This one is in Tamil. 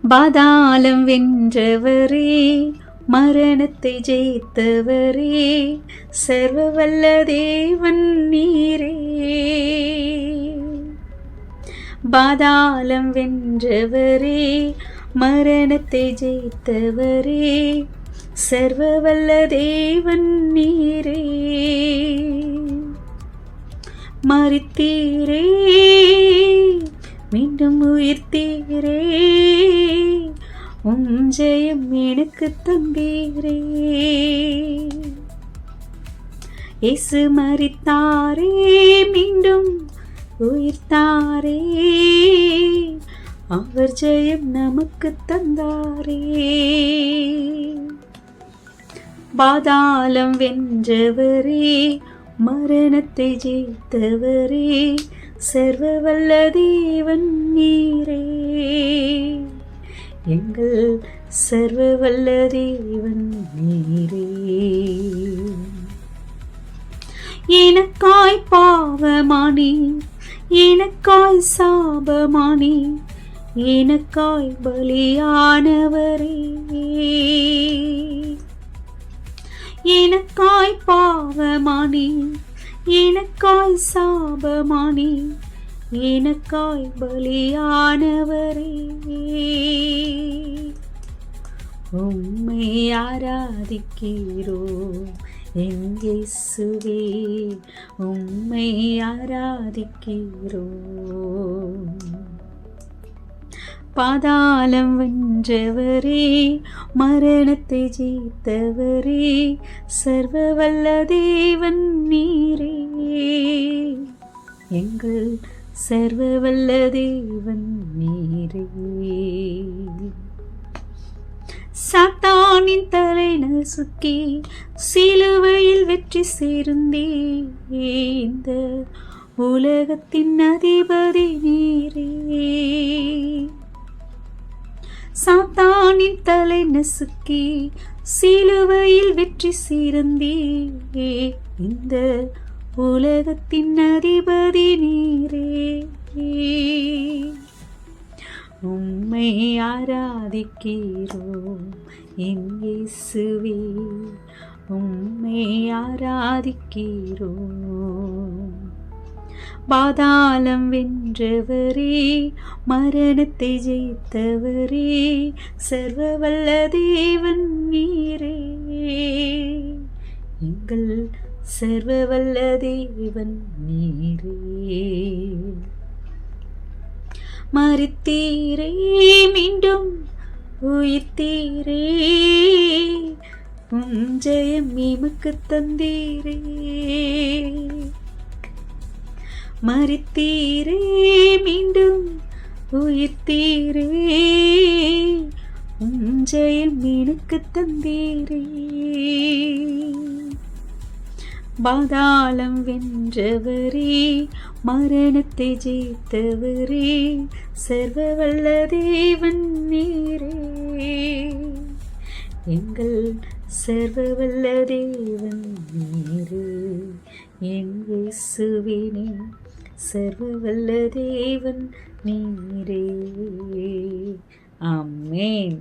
பாதாளம் வென்றவரே, மரணத்தை ஜெயித்தவரே, சர்வ வல்ல தேவன் நீரே. பாதாளம் வென்றவரே, மரணத்தை ஜெயித்தவரே, சர்வ வல்ல தேவன் நீரே. மரித்தீரே, மீண்டும் உயிர்த்தீரே, ஜெயம் எனக்கு தந்தீரே. இயேசு மரித்தாரே, மீண்டும் உயிர்த்தாரே, அவர் ஜெயம் நமக்கு தந்தாரே. பாதாளம் வென்றவரே, மரணத்தை ஜெயித்தவரே, சர்வ வல்ல தேவன் நீரே. எங்கள் சர்வ வல்ல தேவன் நீரே. எனக்காய் பாவமானி, எனக்காய் சாபமானி, எனக்காய் பலியானவரே. எனக்காய் பாவமானி, எனக்காய் சாபமானி, எனக்காய் பலியானவரே. உம்மை ஆராதிக்கிறோம் என் இயேசுவே, உம்மை ஆராதிக்கிறோம். பாதாளம் வென்றவரே, மரணத்தை ஜெயித்தவரே, சர்வ வல்ல தேவன் நீரே. எங்கள் சர்வ வல்ல தேவன் நீரே. சாத்தானின் தலை நசுக்கி சிலுவையில் வெற்றி சேர்ந்தே, இந்த உலகத்தின் அதிபதி நீரே. சாத்தானின் தலை நசுக்கி சிலுவையில் வெற்றி சேர்ந்தே, இந்த உலகத்தின் அதிபதி நீரே. உம்மை ஆராதிக்கிறோம் என் இயேசுவே, உம்மை ஆராதிக்கிறோம். பாதாளம் வென்றவரே, மரணத்தை ஜெயித்தவரே, சர்வ வல்ல தேவன் நீரே. எங்கள் சர்வ வல்ல தேவன் நீரே. மரித்தீரே, மீண்டும் உயிர்த்தீரே, ஜெயம் எமக்கு தந்தீரே. மரித்தீரே, மீண்டும் உயிர்த்தீரே, ஜெயம் எனக்கு தந்தீரே. பாதாளம் வென்றவரே, மரணத்தை ஜெயித்தவரே, சர்வ வல்ல தேவன் நீரே. எங்கள் சர்வ வல்ல தேவன் நீரே. என் இயேசுவே, சர்வ வல்ல தேவன் நீரே. ஆமென்.